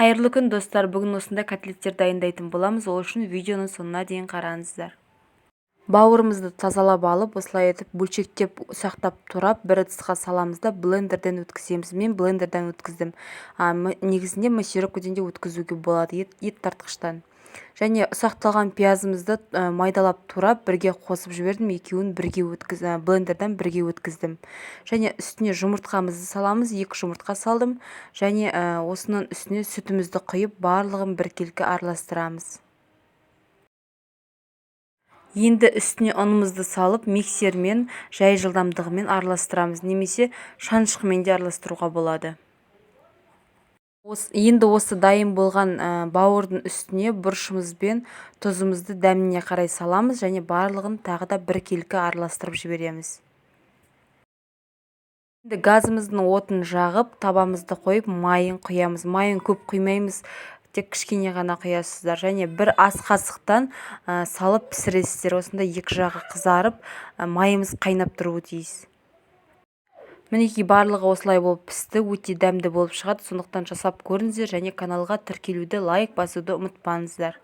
Қайырлы күн достар, бүгін осындай котлеттер дайындайтын боламыз, ол үшін видеоның соңына дейін қараңыздар. Бауырымызды тазалап алып, осылай етіп бөлшектеп ұсақтап турап бір ыдысқа саламыз да блендерден өткіземіз. Мен блендерден өткіздім. Негізінде массировкадан де өткізуге болады, ет тартқыштан. Және ұсақталған пиязымызды майдалап турап бірге қосып жібердім, екеуін бірге блендерден бірге өткіздім. Және үстіне жұмыртқамызды саламыз, 2 жұмыртқа салдым. Және осының үстіне сүтімізді құйып, барлығын біркелкі араластырамыз. Енді үстіне ұнымызды салып, миксермен жай жылдамдығымен араластырамыз, немесе шаншқымен де араластыруға болады. Енді осы дайын болған бауырдың үстіне бұрышымыз бен тұзымызды дәміне қарай саламыз, және барлығын тағы да біркелкі араластырып жібереміз. Енді газымыздың отын жағып, табамызды қойып, майын құямыз. Майын көп құймаймыз, тек кішкене ғана құясыздар. Және бір ас қасықтан салып пісіресіздер. Осында екі жағы қызарып, майымыз қайнап тұруы тиіс. Мінекей барлығы осылай болып пісті, өте дәмді болып шығады. Сондықтан жасап көріңіздер және каналға тіркелуді, лайк басуды ұмытпаңыздар.